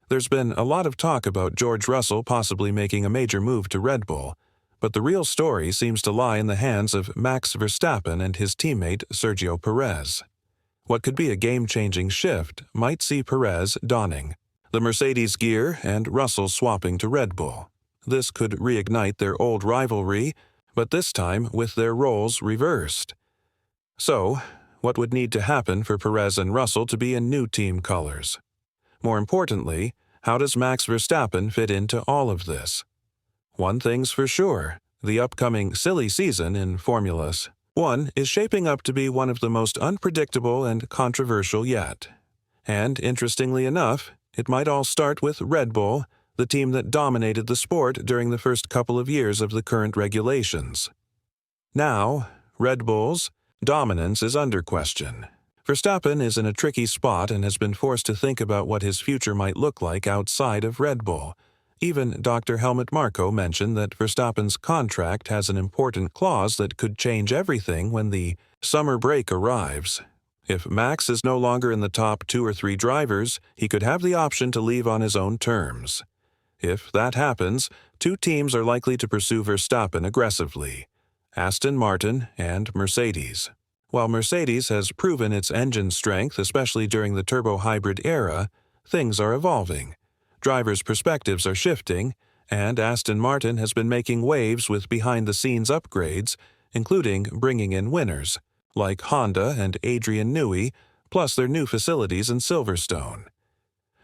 There's been a lot of talk about George Russell possibly making a major move to Red Bull, but the real story seems to lie in the hands of Max Verstappen and his teammate Sergio Perez. What could be a game-changing shift might see Perez donning the Mercedes gear and Russell swapping to Red Bull. This could reignite their old rivalry, but this time with their roles reversed. So, what would need to happen for Perez and Russell to be in new team colors? More importantly, how does Max Verstappen fit into all of this? One thing's for sure, the upcoming silly season in Formula One is shaping up to be one of the most unpredictable and controversial yet. And interestingly enough, it might all start with Red Bull, the team that dominated the sport during the first couple of years of the current regulations. Now, Red Bull's dominance is under question. Verstappen is in a tricky spot and has been forced to think about what his future might look like outside of Red Bull. Even Dr. Helmut Marko mentioned that Verstappen's contract has an important clause that could change everything when the summer break arrives. If Max is no longer in the top 2 or 3 drivers, he could have the option to leave on his own terms. If that happens, 2 teams are likely to pursue Verstappen aggressively: Aston Martin and Mercedes. While Mercedes has proven its engine strength, especially during the turbo-hybrid era, things are evolving. Drivers' perspectives are shifting, and Aston Martin has been making waves with behind-the-scenes upgrades, including bringing in winners, like Honda and Adrian Newey, plus their new facilities in Silverstone.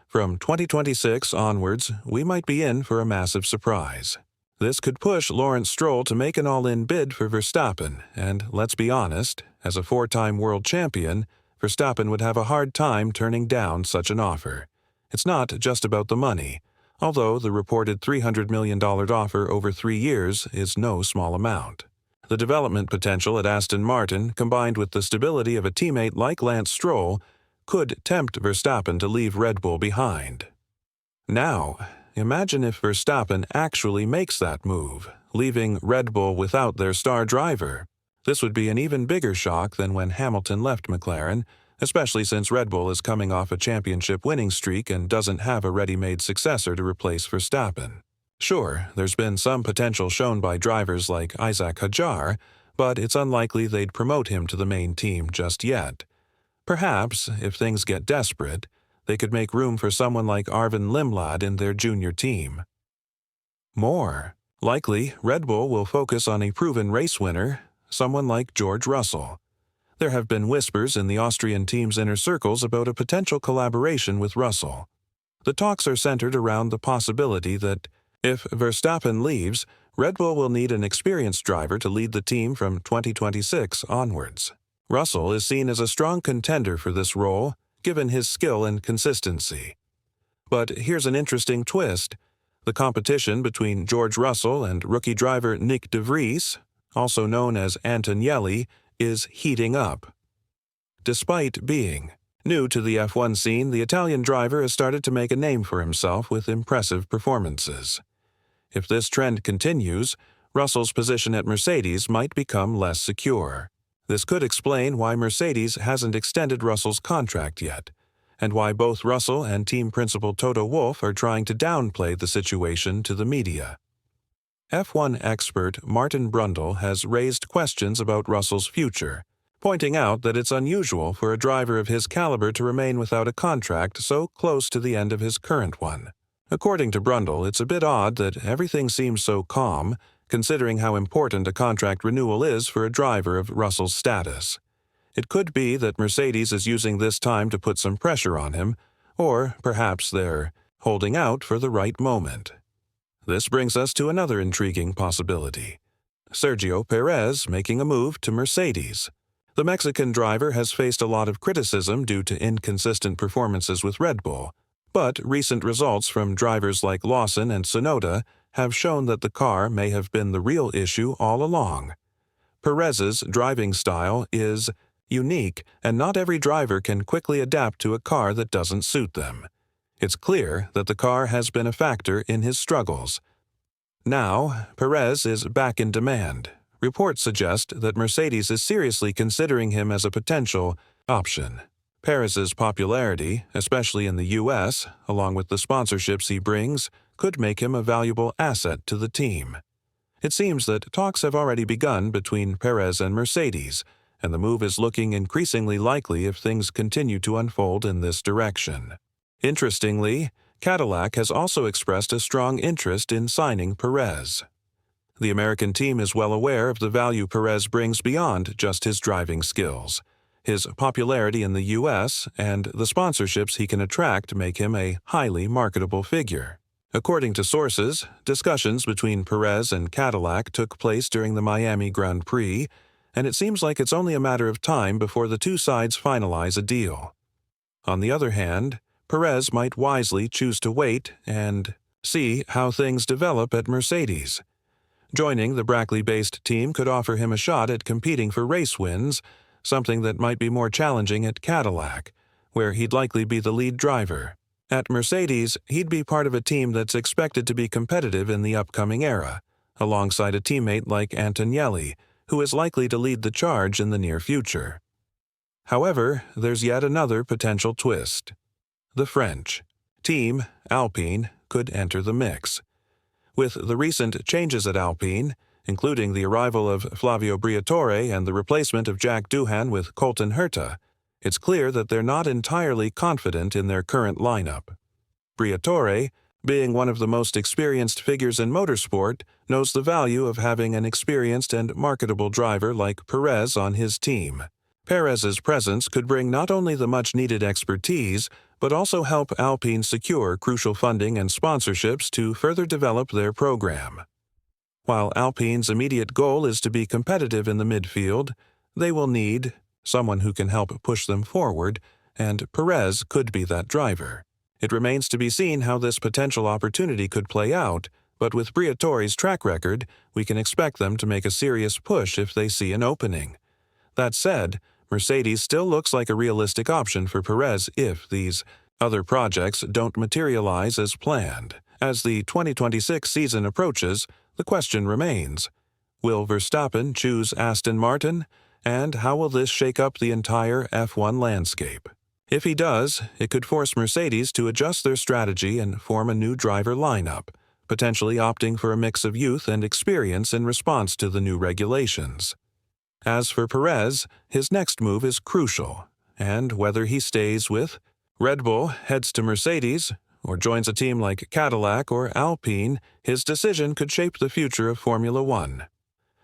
From 2026 onwards, we might be in for a massive surprise. This could push Lawrence Stroll to make an all-in bid for Verstappen, and let's be honest, as a 4-time world champion, Verstappen would have a hard time turning down such an offer. It's not just about the money, although the reported $300 million offer over 3 years is no small amount. The development potential at Aston Martin, combined with the stability of a teammate like Lance Stroll, could tempt Verstappen to leave Red Bull behind. Now, imagine if Verstappen actually makes that move, leaving Red Bull without their star driver. This would be an even bigger shock than when Hamilton left McLaren, especially since Red Bull is coming off a championship winning streak and doesn't have a ready-made successor to replace Verstappen. Sure, there's been some potential shown by drivers like Isaac Hadjar, but it's unlikely they'd promote him to the main team just yet. Perhaps, if things get desperate, they could make room for someone like Arvin Limlad in their junior team. More likely, Red Bull will focus on a proven race winner, someone like George Russell. There have been whispers in the Austrian team's inner circles about a potential collaboration with Russell. The talks are centered around the possibility that, if Verstappen leaves, Red Bull will need an experienced driver to lead the team from 2026 onwards. Russell is seen as a strong contender for this role, given his skill and consistency. But here's an interesting twist. The competition between George Russell and rookie driver Nick de Vries, also known as Antonelli, is heating up. Despite being new to the F1 scene, the Italian driver has started to make a name for himself with impressive performances. If this trend continues, Russell's position at Mercedes might become less secure. This could explain why Mercedes hasn't extended Russell's contract yet, and why both Russell and team principal Toto Wolff are trying to downplay the situation to the media. F1 expert Martin Brundle has raised questions about Russell's future, pointing out that it's unusual for a driver of his caliber to remain without a contract so close to the end of his current one. According to Brundle, it's a bit odd that everything seems so calm, considering how important a contract renewal is for a driver of Russell's status. It could be that Mercedes is using this time to put some pressure on him, or perhaps they're holding out for the right moment. This brings us to another intriguing possibility: Sergio Perez making a move to Mercedes. The Mexican driver has faced a lot of criticism due to inconsistent performances with Red Bull, but recent results from drivers like Lawson and Tsunoda have shown that the car may have been the real issue all along. Perez's driving style is unique, and not every driver can quickly adapt to a car that doesn't suit them. It's clear that the car has been a factor in his struggles. Now, Perez is back in demand. Reports suggest that Mercedes is seriously considering him as a potential option. Perez's popularity, especially in the U.S., along with the sponsorships he brings, could make him a valuable asset to the team. It seems that talks have already begun between Perez and Mercedes, and the move is looking increasingly likely if things continue to unfold in this direction. Interestingly, Cadillac has also expressed a strong interest in signing Perez. The American team is well aware of the value Perez brings beyond just his driving skills. His popularity in the U.S. and the sponsorships he can attract make him a highly marketable figure. According to sources, discussions between Perez and Cadillac took place during the Miami Grand Prix, and it seems like it's only a matter of time before the two sides finalize a deal. On the other hand, Perez might wisely choose to wait and see how things develop at Mercedes. Joining the Brackley-based team could offer him a shot at competing for race wins, something that might be more challenging at Cadillac, where he'd likely be the lead driver. At Mercedes, he'd be part of a team that's expected to be competitive in the upcoming era, alongside a teammate like Antonelli, who is likely to lead the charge in the near future. However, there's yet another potential twist. The French team, Alpine, could enter the mix. With the recent changes at Alpine, including the arrival of Flavio Briatore and the replacement of Jack Doohan with Colton Herta, it's clear that they're not entirely confident in their current lineup. Briatore, being one of the most experienced figures in motorsport, knows the value of having an experienced and marketable driver like Perez on his team. Perez's presence could bring not only the much-needed expertise, but also help Alpine secure crucial funding and sponsorships to further develop their program. While Alpine's immediate goal is to be competitive in the midfield, they will need someone who can help push them forward, and Perez could be that driver. It remains to be seen how this potential opportunity could play out, but with Briatore's track record, we can expect them to make a serious push if they see an opening. That said, Mercedes still looks like a realistic option for Perez if these other projects don't materialize as planned. As the 2026 season approaches, the question remains: will Verstappen choose Aston Martin, and how will this shake up the entire F1 landscape? If he does, it could force Mercedes to adjust their strategy and form a new driver lineup, potentially opting for a mix of youth and experience in response to the new regulations. As for Perez, his next move is crucial, and whether he stays with Red Bull, heads to Mercedes, or joins a team like Cadillac or Alpine, his decision could shape the future of Formula One.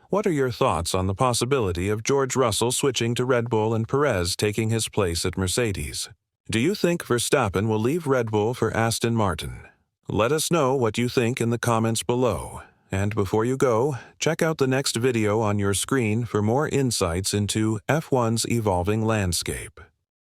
What are your thoughts on the possibility of George Russell switching to Red Bull and Perez taking his place at Mercedes? Do you think Verstappen will leave Red Bull for Aston Martin? Let us know what you think in the comments below. And before you go, check out the next video on your screen for more insights into F1's evolving landscape.